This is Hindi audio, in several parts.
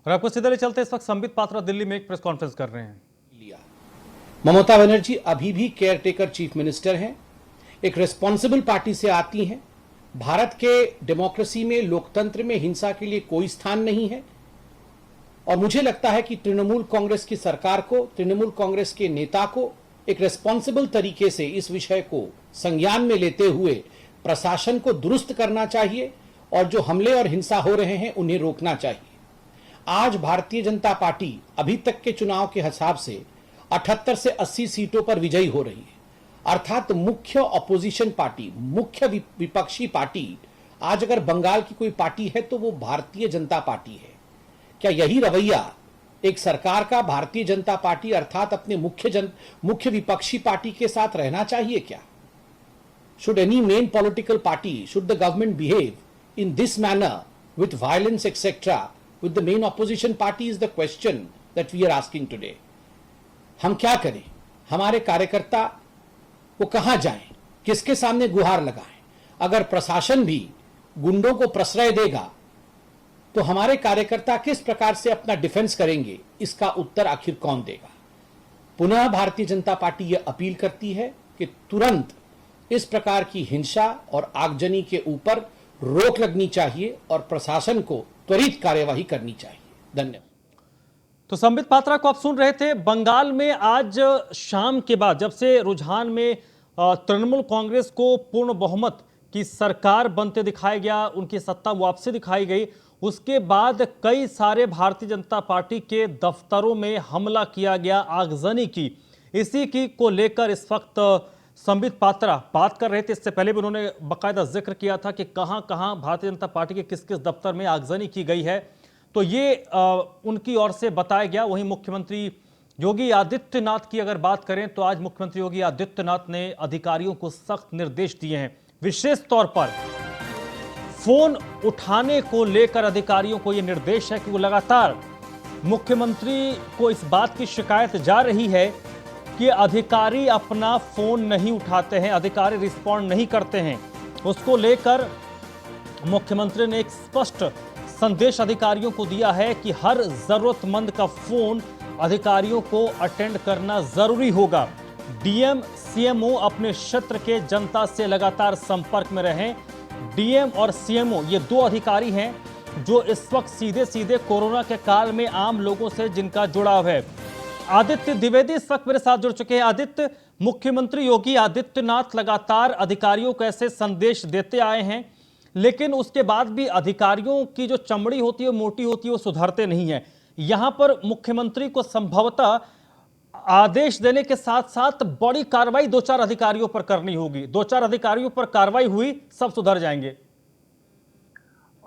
और आपको सीधे ले चलते इस वक्त संबित पात्रा दिल्ली में एक प्रेस कॉन्फ्रेंस कर रहे हैं। ममता बनर्जी अभी भी केयरटेकर चीफ मिनिस्टर हैं, एक रिस्पॉन्सिबल पार्टी से आती हैं। भारत के डेमोक्रेसी में, लोकतंत्र में हिंसा के लिए कोई स्थान नहीं है। और मुझे लगता है कि तृणमूल कांग्रेस की सरकार को, तृणमूल कांग्रेस के नेता को एक रिस्पॉन्सिबल तरीके से इस विषय को संज्ञान में लेते हुए प्रशासन को दुरुस्त करना चाहिए और जो हमले और हिंसा हो रहे हैं उन्हें रोकना चाहिए। आज भारतीय जनता पार्टी अभी तक के चुनाव के हिसाब से 78 से 80 सीटों पर विजयी हो रही है, अर्थात मुख्य ऑपोजिशन पार्टी, मुख्य विपक्षी पार्टी आज अगर बंगाल की कोई पार्टी है तो वो भारतीय जनता पार्टी है। क्या यही रवैया एक सरकार का भारतीय जनता पार्टी अर्थात अपने मुख्य विपक्षी पार्टी के साथ रहना चाहिए क्या? Should any main political party, should the government behave in this manner with violence etc. with the main opposition party is the question that we are asking today. हम क्या करें? हमारे कार्यकर्ता वो कहां जाएं? किसके सामने गुहार लगाएं? अगर प्रशासन भी गुंडों को प्रश्रय देगा तो हमारे कार्यकर्ता किस प्रकार से अपना डिफेंस करेंगे? इसका उत्तर आखिर कौन देगा? पुनः भारतीय जनता पार्टी यह अपील करती है कि तुरंत इस प्रकार की हिंसा और आगजनी के ऊपर रोक लगनी चाहिए और प्रशासन को त्वरित कार्यवाही करनी चाहिए। धन्यवाद। तो संबित पात्रा को आप सुन रहे थे। बंगाल में आज शाम के बाद जब से रुझान में तृणमूल कांग्रेस को पूर्ण बहुमत की सरकार बनते दिखाया गया, उनकी सत्ता वापसी दिखाई गई, उसके बाद कई सारे भारतीय जनता पार्टी के दफ्तरों में हमला किया गया, आगजनी की। इसी की को लेकर इस वक्त संबित पात्रा बात कर रहे थे। इससे पहले भी उन्होंने बाकायदा जिक्र किया था कि कहां कहां भारतीय जनता पार्टी के किस किस दफ्तर में आगजनी की गई है, तो ये उनकी ओर से बताया गया। वहीं मुख्यमंत्री योगी आदित्यनाथ की अगर बात करें तो आज मुख्यमंत्री योगी आदित्यनाथ ने अधिकारियों को सख्त निर्देश दिए हैं। विशेष तौर पर फोन उठाने को लेकर अधिकारियों को यह निर्देश है कि वो लगातार, मुख्यमंत्री को इस बात की शिकायत जा रही है कि अधिकारी अपना फोन नहीं उठाते हैं, अधिकारी रिस्पॉन्ड नहीं करते हैं। उसको लेकर मुख्यमंत्री ने एक स्पष्ट संदेश अधिकारियों को दिया है कि हर जरूरतमंद का फोन अधिकारियों को अटेंड करना जरूरी होगा। डीएम सीएमओ अपने क्षेत्र के जनता से लगातार संपर्क में रहें। डीएम और सीएमओ ये दो अधिकारी हैं जो इस वक्त सीधे सीधे कोरोना के काल में आम लोगों से जिनका जुड़ाव है। आदित्य द्विवेदी इस वक्त मेरे साथ जुड़ चुके हैं। आदित्य, मुख्यमंत्री योगी आदित्यनाथ लगातार अधिकारियों को ऐसे संदेश देते आए हैं, लेकिन उसके बाद भी अधिकारियों की जो चमड़ी होती है, मोटी होती है, वो सुधरते नहीं है। यहां पर मुख्यमंत्री को संभवतः आदेश देने के साथ साथ बड़ी कार्रवाई दो चार अधिकारियों पर करनी होगी। दो चार अधिकारियों पर कार्रवाई हुई, सब सुधर जाएंगे।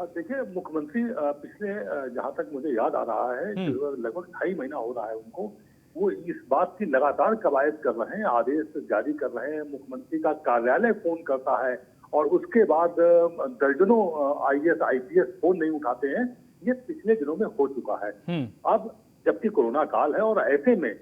देखिए, मुख्यमंत्री पिछले जहां तक मुझे याद आ रहा है लगभग 2.5 महीना हो रहा है उनको, वो इस बात की लगातार कवायद कर रहे हैं, आदेश जारी कर रहे हैं। मुख्यमंत्री का कार्यालय फोन करता है और उसके बाद दर्जनों आईएएस आईपीएस फोन नहीं उठाते हैं। ये पिछले दिनों में हो चुका है। अब जबकि कोरोना काल है और ऐसे में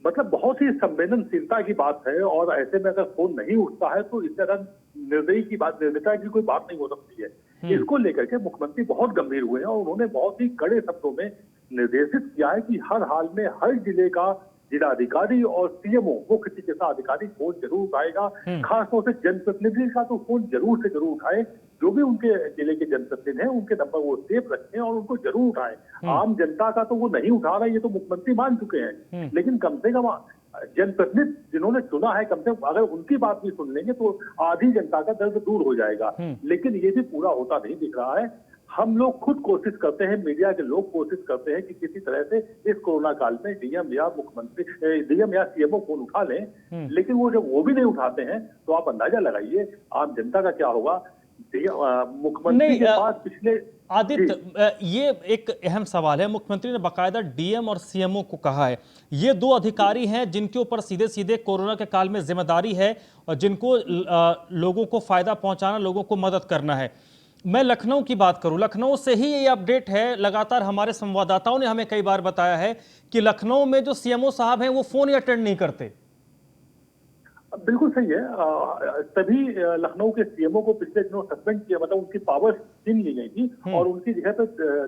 मतलब बहुत ही संवेदनशीलता की बात है, और ऐसे में अगर फोन नहीं उठता है तो इस तरह निर्दयी की बात, निर्दयता की कोई बात नहीं हो सकती है। इसको लेकर के मुख्यमंत्री बहुत गंभीर हुए हैं और उन्होंने बहुत ही कड़े शब्दों में निर्देशित किया है कि हर हाल में हर जिले का जिलाधिकारी और सीएमओ, मुख्य चिकित्सा अधिकारी फोन जरूर उठाएगा। खासतौर से जनप्रतिनिधि का तो फोन जरूर से जरूर उठाए। जो भी उनके जिले के जनप्रतिनिधि हैं उनके नंबर वो सेव रखें और उनको जरूर उठाएं। आम जनता का तो वो नहीं उठा रहा है, ये तो मुख्यमंत्री मान चुके हैं, लेकिन कम से कम जनप्रतिनिधि जिन्होंने चुना है, कम से कम अगर उनकी बात भी सुन लेंगे तो आधी जनता का दर्द दूर हो जाएगा। लेकिन ये भी पूरा होता नहीं दिख रहा है। हम लोग खुद कोशिश करते हैं, मीडिया के लोग कोशिश करते हैं कि किसी तरह से इस कोरोना काल में डीएम या सीएमओ फोन उठा लें, लेकिन वो जब वो भी नहीं उठाते हैं तो आप अंदाजा लगाइए आम जनता का क्या होगा। मुख्यमंत्री के पास पिछले आदित्य, ये एक अहम सवाल है। मुख्यमंत्री ने बाकायदा डीएम और सीएमओ को कहा है, ये दो अधिकारी हैं जिनके ऊपर सीधे सीधे कोरोना के काल में जिम्मेदारी है और जिनको लोगों को फायदा पहुंचाना, लोगों को मदद करना है। मैं लखनऊ की बात करूं, लखनऊ से ही ये अपडेट है। लगातार हमारे संवाददाताओं ने हमें कई बार बताया है कि लखनऊ में जो सीएमओ साहब हैं वो फोन ही अटेंड नहीं करते। बिल्कुल सही है। तभी लखनऊ के सीएमओ को पिछले दिनों सस्पेंड किया, मतलब उनकी पावर्स छीन ली गई थी और उनकी जगह पर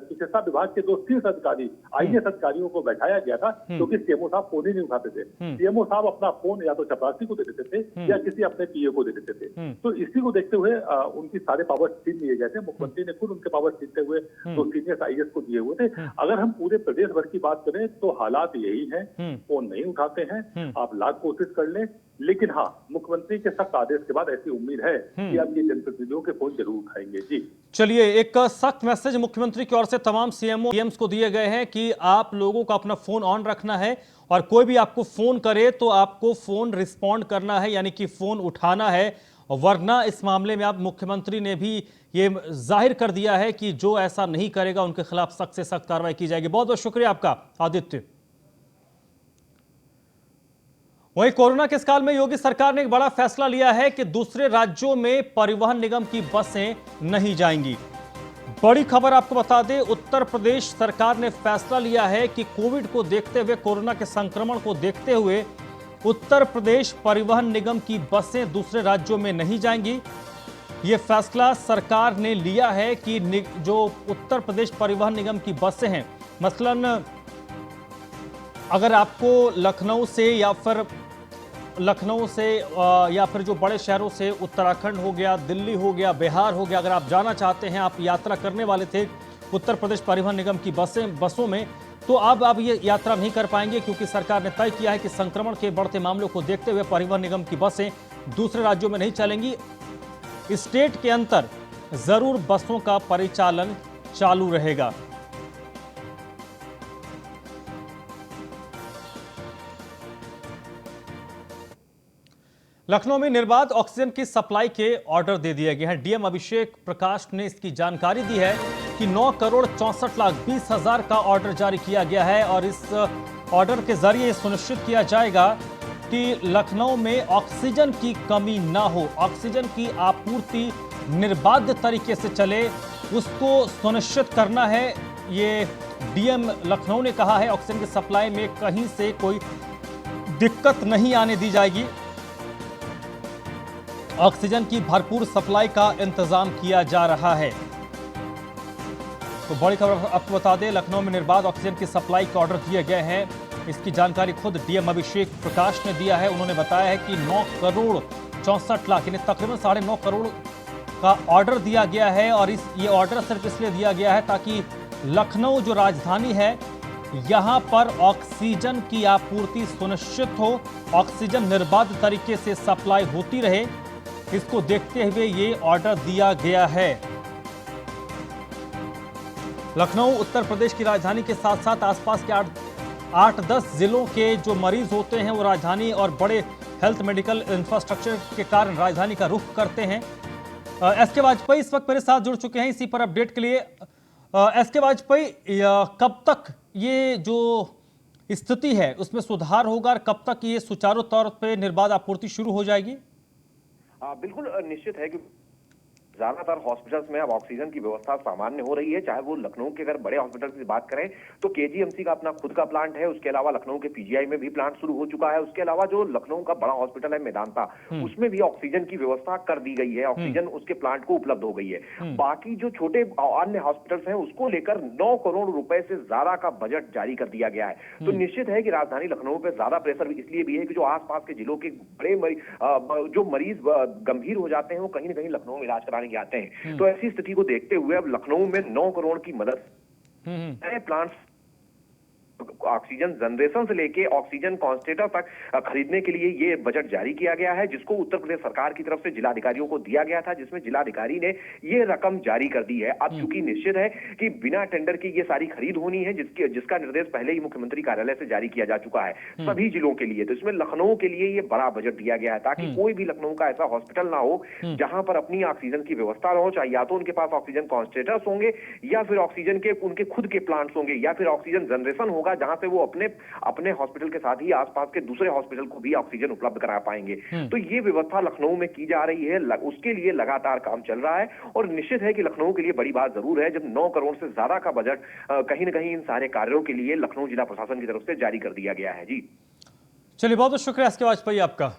चिकित्सा विभाग के 2 शीर्ष अधिकारी IAS अधिकारियों को बैठाया गया था, क्योंकि सीएमओ साहब फोन ही नहीं उठाते थे। सीएमओ साहब अपना फोन या तो चपरासी को दे देते थे या किसी अपने PA को दे देते थे। तो इसी को देखते हुए उनकी सारे पावर छीन लिए गए थे। मुख्यमंत्री ने खुद उनके पावर छीनते हुए 2 सीनियर IAS को दिए हुए थे। अगर हम पूरे प्रदेश भर की बात करें तो हालात यही है, फोन नहीं उठाते हैं, आप लाख कोशिश कर लें, लेकिन हाँ, मुख्यमंत्री के सख्त आदेश के बाद ऐसी उम्मीद है कि अब ये जनप्रतिनिधियों के फोन जरूर उठाएंगे। जी चलिए, एक सख्त मैसेज मुख्यमंत्री की ओर से तमाम CMO CMs को दिए गए हैं कि आप लोगों को अपना फोन ऑन रखना है और कोई भी आपको फोन करे तो आपको फोन रिस्पॉन्ड करना है, यानी कि फोन उठाना है, वरना इस मामले में आप मुख्यमंत्री ने भी ये जाहिर कर दिया है कि जो ऐसा नहीं करेगा उनके खिलाफ सख्त से सख्त कार्रवाई की जाएगी। बहुत बहुत शुक्रिया आपका आदित्य। वहीं कोरोना के इस काल में योगी सरकार ने एक बड़ा फैसला लिया है कि दूसरे राज्यों में परिवहन निगम की बसें नहीं जाएंगी। बड़ी खबर आपको बता दें, उत्तर प्रदेश सरकार ने फैसला लिया है कि कोविड को देखते हुए, कोरोना के संक्रमण को देखते हुए उत्तर प्रदेश परिवहन निगम की बसें दूसरे राज्यों में नहीं जाएंगी। यह फैसला सरकार ने लिया है कि जो उत्तर प्रदेश परिवहन निगम की बसें हैं, मसलन अगर आपको लखनऊ से या फिर जो बड़े शहरों से उत्तराखंड हो गया, दिल्ली हो गया, बिहार हो गया, अगर आप जाना चाहते हैं, आप यात्रा करने वाले थे उत्तर प्रदेश परिवहन निगम की बसों में, तो अब आप ये यात्रा नहीं कर पाएंगे, क्योंकि सरकार ने तय किया है कि संक्रमण के बढ़ते मामलों को देखते हुए परिवहन निगम की बसें दूसरे राज्यों में नहीं चलेंगी। स्टेट के अंतर जरूर बसों का परिचालन चालू रहेगा। लखनऊ में निर्बाध ऑक्सीजन की सप्लाई के ऑर्डर दे दिए गए हैं। डीएम अभिषेक प्रकाश ने इसकी जानकारी दी है कि 9,64,20,000 का ऑर्डर जारी किया गया है और इस ऑर्डर के जरिए सुनिश्चित किया जाएगा कि लखनऊ में ऑक्सीजन की कमी ना हो, ऑक्सीजन की आपूर्ति निर्बाध तरीके से चले, उसको सुनिश्चित करना है। ये डीएम लखनऊ ने कहा है, ऑक्सीजन की सप्लाई में कहीं से कोई दिक्कत नहीं आने दी जाएगी। ऑक्सीजन की भरपूर सप्लाई का इंतजाम किया जा रहा है। तो बड़ी खबर आपको बता दें, लखनऊ में निर्बाध ऑक्सीजन की सप्लाई के ऑर्डर दिए गए हैं। इसकी जानकारी खुद डीएम अभिषेक प्रकाश ने दिया है। उन्होंने बताया है कि 9,64,00,000 यानी तकरीबन 9.5 करोड़ का ऑर्डर दिया गया है और ये ऑर्डर सिर्फ इसलिए दिया गया है ताकि लखनऊ जो राजधानी है, यहां पर ऑक्सीजन की आपूर्ति सुनिश्चित हो, ऑक्सीजन निर्बाध तरीके से सप्लाई होती रहे। इसको देखते हुए ये ऑर्डर दिया गया है। लखनऊ उत्तर प्रदेश की राजधानी के साथ साथ आसपास के 8-10 जिलों के जो मरीज होते हैं वो राजधानी और बड़े हेल्थ मेडिकल इंफ्रास्ट्रक्चर के कारण राजधानी का रुख करते हैं। एसके वाजपेयी इस वक्त मेरे साथ जुड़ चुके हैं इसी पर अपडेट के लिए। एसके वाजपेयी, कब तक ये जो स्थिति है उसमें सुधार होगा और कब तक ये सुचारू तौर पे निर्बाध आपूर्ति शुरू हो जाएगी? बिल्कुल निश्चित है कि ज्यादातर हॉस्पिटल्स में अब ऑक्सीजन की व्यवस्था सामान्य हो रही है। चाहे वो लखनऊ के अगर बड़े हॉस्पिटल की बात करें तो केजीएमसी का अपना खुद का प्लांट है, उसके अलावा लखनऊ के पीजीआई में भी प्लांट शुरू हो चुका है। उसके अलावा जो लखनऊ का बड़ा हॉस्पिटल है मेदांता, उसमें भी ऑक्सीजन की व्यवस्था कर दी गई है, ऑक्सीजन उसके प्लांट को उपलब्ध हो गई है। बाकी जो छोटे अन्य हॉस्पिटल्स हैं उसको लेकर 9 करोड़ रुपए से ज्यादा का बजट जारी कर दिया गया है। तो निश्चित है कि राजधानी लखनऊ पर ज्यादा प्रेशर इसलिए भी है कि जो आसपास के जिलों के बड़े जो मरीज गंभीर हो जाते हैं वो कहीं ना कहीं लखनऊ में इलाज कराने के आते हैं। तो ऐसी स्थिति को देखते हुए अब लखनऊ में 9 करोड़ की मदद नए प्लांट्स ऑक्सीजन जनरेशन से लेके ऑक्सीजन कॉन्सेंट्रेटर तक खरीदने के लिए ये बजट जारी किया गया है, जिसको उत्तर प्रदेश सरकार की तरफ से जिलाधिकारियों को दिया गया था, जिसमें जिलाधिकारी ने ये रकम जारी कर दी है। अब चूंकि निश्चित है कि बिना टेंडर की ये सारी खरीद होनी है, जिसका निर्देश पहले ही मुख्यमंत्री कार्यालय से जारी किया जा चुका है सभी जिलों के लिए। तो इसमें लखनऊ के लिए ये बड़ा बजट दिया गया है ताकि कोई भी लखनऊ का ऐसा हॉस्पिटल ना हो जहां पर अपनी ऑक्सीजन की व्यवस्था ना हो, चाहे या तो उनके पास ऑक्सीजन कॉन्सेंट्रेटर्स होंगे या फिर ऑक्सीजन के उनके खुद के प्लांट्स होंगे या फिर ऑक्सीजन जनरेशन होगा जहां से वो अपने हॉस्पिटल के साथ ही आसपास के दूसरे हॉस्पिटल को भी ऑक्सीजन उपलब्ध करा पाएंगे। तो ये व्यवस्था लखनऊ में की जा रही है, उसके लिए लगातार काम चल रहा है और निश्चित है कि लखनऊ के लिए बड़ी बात जरूर है जब 9 करोड़ से ज्यादा का बजट कहीं ना कहीं इन सारे कार्यों के लिए लखनऊ जिला प्रशासन की तरफ से जारी कर दिया गया है। जी चलिए, बहुत बहुत शुक्रिया एसके वाजपेयी आपका।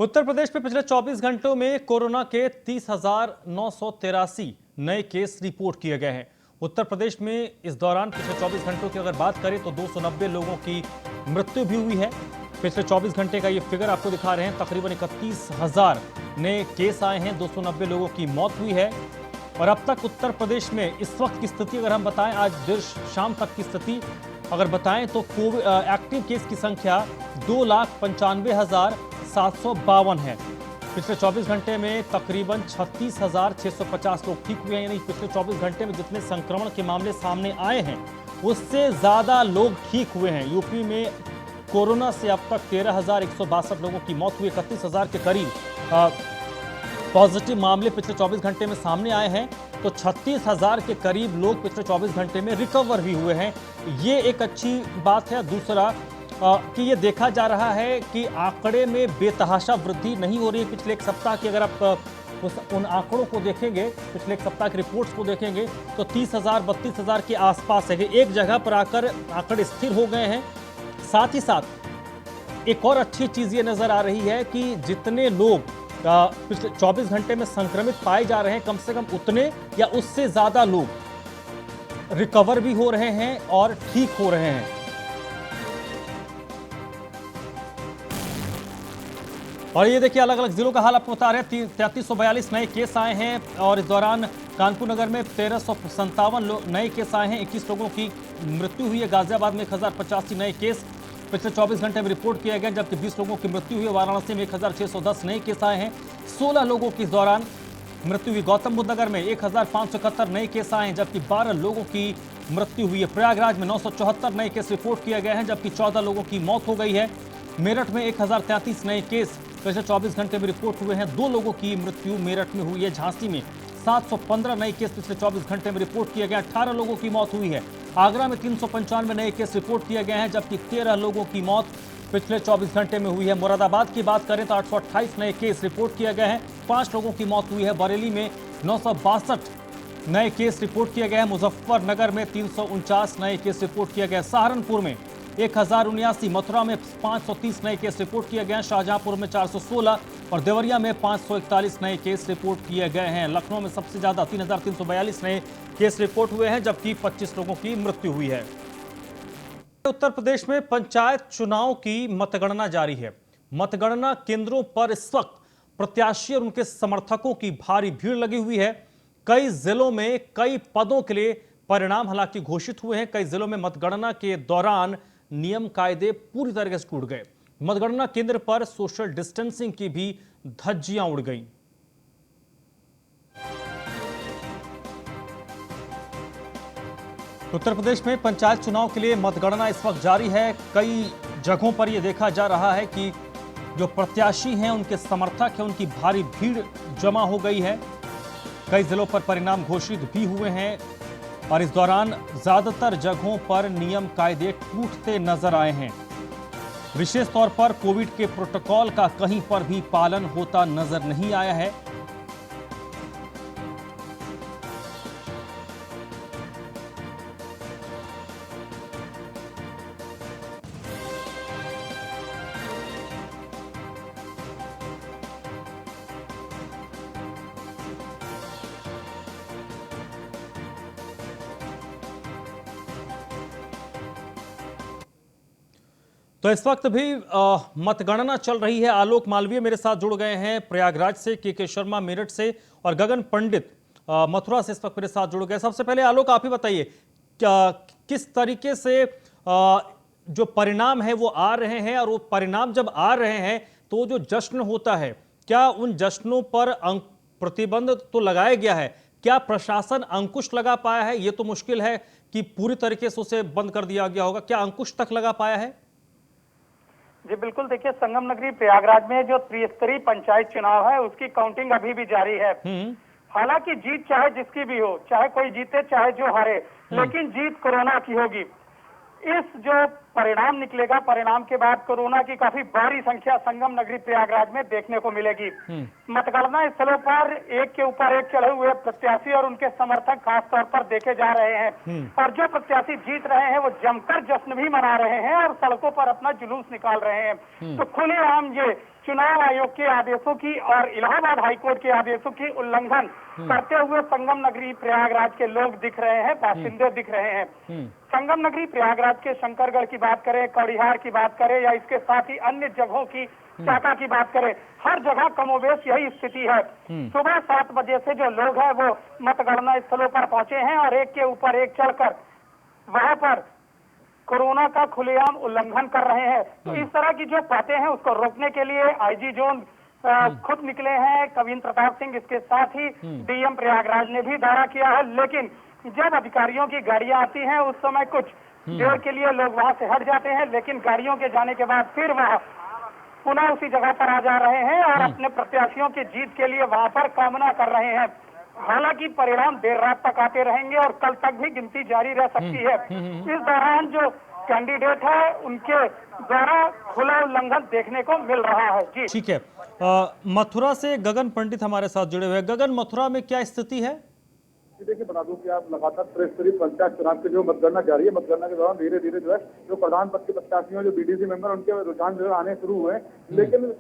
उत्तर प्रदेश में पिछले 24 घंटों में कोरोना के 30,983 नए केस रिपोर्ट किए गए हैं। उत्तर प्रदेश में इस दौरान पिछले 24 घंटों की अगर बात करें तो 290 लोगों की मृत्यु भी हुई है। पिछले 24 घंटे का ये फिगर आपको दिखा रहे हैं। तकरीबन 31,000 नए केस आए हैं, 290 लोगों की मौत हुई है। और अब तक उत्तर प्रदेश में इस वक्त की स्थिति अगर हम बताएं, आज देर शाम तक की स्थिति अगर बताएं तो कोविड एक्टिव केस की संख्या 2,95,752 है। पिछले 24 घंटे में तकरीबन 36,650 लोग ठीक हुए हैं। यानी पिछले 24 घंटे में जितने संक्रमण के मामले सामने आए हैं उससे ज्यादा लोग ठीक हुए हैं। यूपी में कोरोना से अब तक 13,162 लोगों की मौत हुई। 31,000 के करीब पॉजिटिव मामले पिछले 24 घंटे में सामने आए हैं, तो 36,000 के करीब लोग पिछले 24 घंटे में रिकवर भी हुए हैं। ये एक अच्छी बात है। दूसरा कि ये देखा जा रहा है कि आंकड़े में बेतहाशा वृद्धि नहीं हो रही है। पिछले एक सप्ताह की अगर आप उन आंकड़ों को देखेंगे, पिछले एक सप्ताह की रिपोर्ट्स को देखेंगे तो 30,000 32,000 के आसपास है। एक जगह पर आकर आंकड़े स्थिर हो गए हैं। साथ ही साथ एक और अच्छी चीज ये नजर आ रही है कि जितने लोग पिछले 24 घंटे में संक्रमित पाए जा रहे हैं, कम से कम उतने या उससे ज्यादा लोग रिकवर भी हो रहे हैं और ठीक हो रहे हैं। और ये देखिए अलग अलग जिलों का हाल आपको बता रहे हैं। 3342 नए केस आए हैं और इस दौरान कानपुर नगर में 1357 नए केस आए हैं। 21 लोगों की मृत्यु हुई है। गाजियाबाद में 1085 नए केस पिछले 24 घंटे में रिपोर्ट किया गया, जबकि 20 लोगों की मृत्यु हुई है। वाराणसी में 1610 नए केस आए हैं। 16 लोगों की इस दौरान मृत्यु हुई। गौतम बुद्ध नगर में 1571 नए केस आए हैं, जबकि 12 लोगों की मृत्यु हुई है। प्रयागराज में 974 नए केस रिपोर्ट किए गए हैं, जबकि 14 लोगों की मौत हो गई है। मेरठ में 1033 नए केस पिछले 24 घंटे में रिपोर्ट हुए हैं। 2 लोगों की मृत्यु मेरठ में हुई है। झांसी में 715 नए केस पिछले 24 घंटे में रिपोर्ट किए गए। 18 लोगों की मौत हुई है। आगरा में 395 नए केस रिपोर्ट किए गए हैं, जबकि 13 लोगों की मौत पिछले 24 घंटे में हुई है। मुरादाबाद की बात करें तो 828 नए केस रिपोर्ट किए गए हैं। 5 लोगों की मौत हुई है। बरेली में 962 नए केस रिपोर्ट किए गए हैं। मुजफ्फरनगर में 349 नए केस रिपोर्ट किए गए। सहारनपुर में 1079, मथुरा में 530 नए केस रिपोर्ट किए गए हैं। शाहजहांपुर में 416 और देवरिया में 541 नए केस रिपोर्ट किए गए हैं। लखनऊ में सबसे ज्यादा 3,342 नए केस रिपोर्ट हुए हैं, जबकि 25 लोगों की मृत्यु हुई है। उत्तर प्रदेश में पंचायत चुनाव की मतगणना जारी है। मतगणना केंद्रों पर इस वक्त प्रत्याशी और उनके समर्थकों की भारी भीड़ लगी हुई है। कई जिलों में कई पदों के लिए परिणाम हालांकि घोषित हुए हैं। कई जिलों में मतगणना के दौरान नियम कायदे पूरी तरह से टूट गए। मतगणना केंद्र पर सोशल डिस्टेंसिंग की भी धज्जियां उड़ गईं। उत्तर प्रदेश में पंचायत चुनाव के लिए मतगणना इस वक्त जारी है। कई जगहों पर यह देखा जा रहा है कि जो प्रत्याशी हैं, उनके समर्थक हैं, उनकी भारी भीड़ जमा हो गई है। कई जिलों पर परिणाम घोषित भी हुए हैं और इस दौरान ज्यादातर जगहों पर नियम कायदे टूटते नजर आए हैं। विशेष तौर पर कोविड के प्रोटोकॉल का कहीं पर भी पालन होता नजर नहीं आया है। तो इस वक्त भी मतगणना चल रही है। आलोक मालवीय मेरे साथ जुड़ गए हैं प्रयागराज से, के शर्मा मेरठ से और गगन पंडित मथुरा से इस वक्त मेरे साथ जुड़ गए। सबसे पहले आलोक आप ही बताइए, किस तरीके से जो परिणाम है वो आ रहे हैं, और वो परिणाम जब आ रहे हैं तो जो जश्न होता है, क्या उन जश्नों पर प्रतिबंध तो लगाया गया है? क्या प्रशासन अंकुश लगा पाया है? ये तो मुश्किल है कि पूरी तरीके से उसे बंद कर दिया गया होगा। क्या अंकुश तक लगा पाया है? जी बिल्कुल, देखिए संगम नगरी प्रयागराज में जो त्रिस्तरीय पंचायत चुनाव है उसकी काउंटिंग अभी भी जारी है। हालांकि जीत चाहे जिसकी भी हो, चाहे कोई जीते चाहे जो हारे, लेकिन जीत कोरोना की होगी। इस जो परिणाम निकलेगा। परिणाम के बाद कोरोना की काफी भारी संख्या संगम नगरी प्रयागराज में देखने को मिलेगी। मतगणना स्थलों पर एक के ऊपर एक चढ़े हुए प्रत्याशी और उनके समर्थक खास तौर पर देखे जा रहे हैं और जो प्रत्याशी जीत रहे हैं वो जमकर जश्न भी मना रहे हैं और सड़कों पर अपना जुलूस निकाल रहे हैं। तो खुलेआम ये चुनाव आयोग के आदेशों की और इलाहाबाद हाईकोर्ट के आदेशों की उल्लंघन करते हुए संगम नगरी प्रयागराज के लोग दिख रहे हैं, बासिंदे दिख रहे हैं। संगम नगरी प्रयागराज के शंकरगढ़ की बात करें, कौड़िहार की बात करें या इसके साथ ही अन्य जगहों की शाखा की बात करें, हर जगह कमोबेश यही स्थिति है। सुबह 7 बजे से जो लोग हैं वो मतगणना स्थलों पर पहुंचे हैं और एक के ऊपर एक चढ़कर वहां पर कोरोना का खुलेआम उल्लंघन कर रहे हैं। तो इस तरह की जो बातें हैं उसको रोकने के लिए आईजी जोन खुद निकले हैं, कविंद्र प्रताप सिंह, इसके साथ ही डीएम प्रयागराज ने भी दौरा किया है। लेकिन जब अधिकारियों की गाड़ियां आती हैं उस समय कुछ देर के लिए लोग वहां से हट जाते हैं, लेकिन गाड़ियों के जाने के बाद फिर वह पुनः उसी जगह पर आ जा रहे हैं और अपने प्रत्याशियों की जीत के लिए वहां पर कामना कर रहे हैं। हालांकि परिणाम देर रात तक आते रहेंगे और कल तक भी गिनती जारी रह सकती है। इस दौरान जो कैंडिडेट है उनके द्वारा खुला उल्लंघन देखने को मिल रहा है। जी ठीक है। मथुरा से गगन पंडित हमारे साथ जुड़े हुए हैं। गगन, मथुरा में क्या स्थिति है? देखिए, बता दूं कि आप लगातार त्रिस्तरीय पंचायत चुनाव के जो मतगणना जारी है, मतगणना के दौरान धीरे धीरे जो है जो प्रधान पद के प्रत्याशी हैं, जो बीडीसी मेंबर, उनके रुझान जो है आने शुरू हुए हैं। लेकिन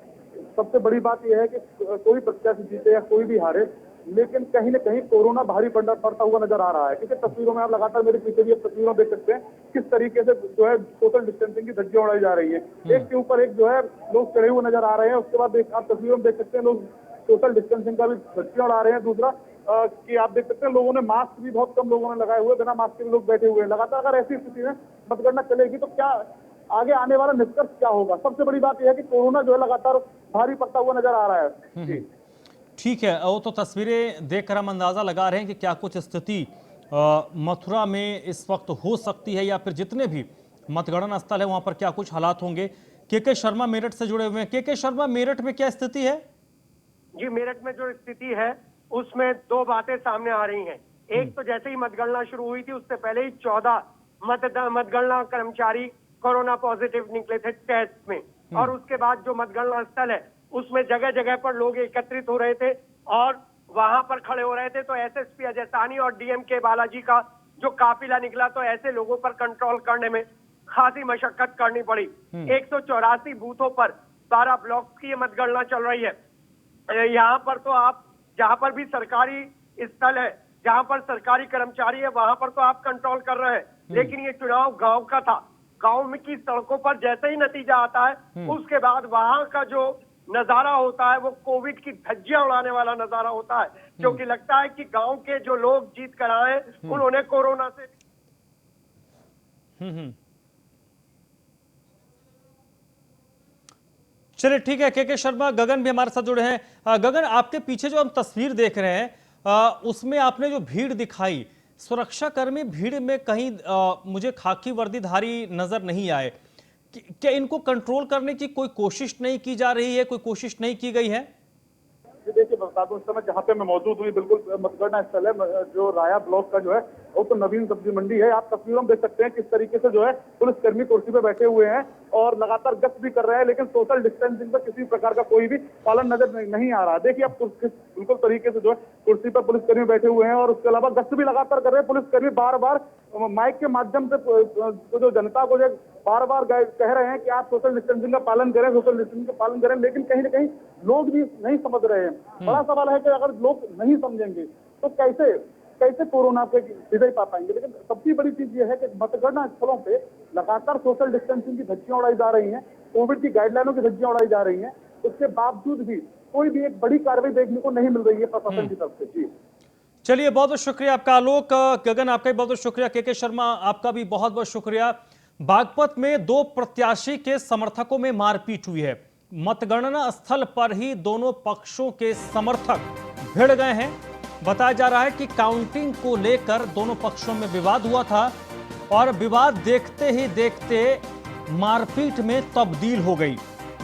सबसे बड़ी बात यह है कि कोई प्रत्याशी जीते या कोई भी हारे, लेकिन कहीं न कहीं कोरोना भारी पड़ता हुआ नजर आ रहा है। क्योंकि तस्वीरों में आप लगातार मेरे पीछे भी तस्वीरों देख सकते हैं किस तरीके से जो है सोशल डिस्टेंसिंग की धज्जियां उड़ाई जा रही है। एक के ऊपर एक जो है लोग चढ़े हुए नजर आ रहे हैं। उसके बाद आप तस्वीरों में देख सकते हैं लोग सोशल डिस्टेंसिंग का भी धज्जियां उड़ा रहे हैं। दूसरा कि आप देख सकते हैं लोगों ने मास्क भी बहुत कम लोगों ने लगाए हुए, बिना मास्क के भी लोग बैठे हुए हैं। लगातार अगर ऐसी स्थिति में मतगणना चलेगी तो क्या आगे आने वाला निष्कर्ष क्या होगा? सबसे बड़ी बात यह है कि कोरोना जो है लगातार भारी पड़ता हुआ नजर आ रहा है। जी ठीक है, वो तो तस्वीरें देखकर हम अंदाजा लगा रहे हैं कि क्या कुछ स्थिति मथुरा में इस वक्त हो सकती है या फिर जितने भी मतगणना स्थल है वहां पर क्या कुछ हालात होंगे। के शर्मा मेरठ से जुड़े हुए हैं। के शर्मा, मेरठ में क्या स्थिति है? जी, मेरठ में जो स्थिति है उसमें 2 बातें सामने आ रही हैं। एक तो जैसे ही मतगणना शुरू हुई थी उससे पहले ही 14 मतगणना कर्मचारी कोरोना पॉजिटिव निकले थे टेस्ट में, और उसके बाद जो मतगणना स्थल है उसमें जगह जगह पर लोग एकत्रित हो रहे थे और वहां पर खड़े हो रहे थे। तो एसएसपी अजय साहनी और डीएम के बालाजी का जो काफिला निकला तो ऐसे लोगों पर कंट्रोल करने में खासी मशक्कत करनी पड़ी। 184 बूथों पर 12 ब्लॉक की ये मतगणना चल रही है। यहाँ पर तो आप जहाँ पर भी सरकारी स्थल है, जहाँ पर सरकारी कर्मचारी है, वहां पर तो आप कंट्रोल कर रहे हैं। लेकिन ये चुनाव गांव का था। गांव में की सड़कों पर जैसे ही नतीजा आता है उसके बाद वहां का जो नजारा होता है वो कोविड की धज्जियां उड़ाने वाला नजारा होता है, क्योंकि लगता है कि गांव के जो लोग जीत कर आए उन्होंने कोरोना से चलिए ठीक है। के शर्मा, गगन भी हमारे साथ जुड़े हैं। गगन, आपके पीछे जो हम तस्वीर देख रहे हैं उसमें आपने जो भीड़ दिखाई, सुरक्षाकर्मी भीड़ में कहीं मुझे खाकी वर्दीधारी नजर नहीं आए। क्या इनको कंट्रोल करने की कोई कोशिश नहीं की जा रही है, कोई कोशिश नहीं की गई है? देखिए, बता दूं, इस समय जहाँ पे मैं मौजूद हुई बिल्कुल मतगणना स्थल है जो राया ब्लॉक का जो है वो तो नवीन सब्जी मंडी है। आप तस्वीरों में देख सकते हैं किस तरीके से जो है पुलिसकर्मी कुर्सी पे बैठे हुए हैं और लगातार गश्त भी कर रहे हैं, लेकिन सोशल डिस्टेंसिंग पर किसी प्रकार का कोई भी पालन नजर नहीं आ रहा। देखिए, आप बिल्कुल तरीके से जो है कुर्सी पर पुलिसकर्मी बैठे हुए हैं और उसके अलावा गश्त भी लगातार कर रहे हैं। पुलिसकर्मी बार बार माइक के माध्यम से जो जनता को जो बार बार कह रहे हैं कि आप सोशल डिस्टेंसिंग का पालन करें, सोशल डिस्टेंसिंग का पालन करें, लेकिन कहीं ना कहीं लोग भी नहीं समझ रहे हैं। बड़ा सवाल है कि अगर लोग नहीं समझेंगे तो कैसे कोरोना पे विजय पा पाएंगे। लेकिन सबसे बड़ी चीज ये है कि मतगणना स्थलों पे लगातार सोशल डिस्टेंसिंग की धज्जियां उड़ाई जा रही हैं, कोविड की गाइडलाइनों की धज्जियां उड़ाई जा रही हैं। उसके बावजूद भी कोई भी एक बड़ी कार्रवाई देखने को नहीं मिल रही है प्रशासन की तरफ से। जी चलिए, बहुत बहुत शुक्रिया आपका आलोक। गगन, आपका भी बहुत बहुत शुक्रिया। के शर्मा, आपका भी बहुत बहुत शुक्रिया। बागपत में 2 प्रत्याशी के समर्थकों में मारपीट हुई है। मतगणना स्थल पर ही दोनों पक्षों के समर्थक भिड़ गए हैं। बताया जा रहा है कि काउंटिंग को लेकर दोनों पक्षों में विवाद हुआ था और विवाद देखते ही देखते मारपीट में तब्दील हो गई।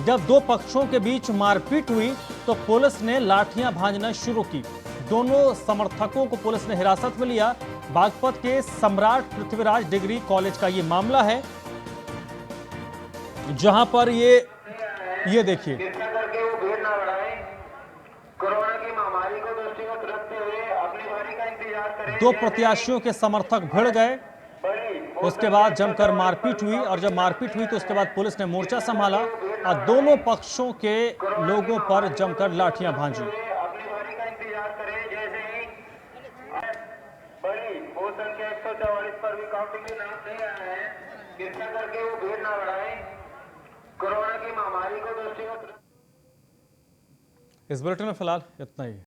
जब 2 पक्षों के बीच मारपीट हुई तो पुलिस ने लाठियां भांजना शुरू की। दोनों समर्थकों को पुलिस ने हिरासत में लिया। बागपत के सम्राट पृथ्वीराज डिग्री कॉलेज का ये मामला है जहां पर ये देखिए कृपया करके वो भीड़ ना बढ़ाएं। कोरोना की महामारी को दृष्टिगत रखते हुए अपनी बारी का इंतजार करें। दो प्रत्याशियों के समर्थक भिड़ गए, उसके बाद जमकर मारपीट हुई और जब मारपीट हुई तो उसके बाद पुलिस ने मोर्चा संभाला और दोनों पक्षों के लोगों पर जमकर लाठियां भांजी। अपनी बारी का इंतजार करें। जैसे ही बड़ी वो संख्या 144 पर भी काउंटिंग के नाम नहीं आया है, कृपया करके वो भीड़ ना बढ़ाएं। कोरोना की महामारी को दृष्टिगत इस बुलेटिन में फिलहाल इतना ही।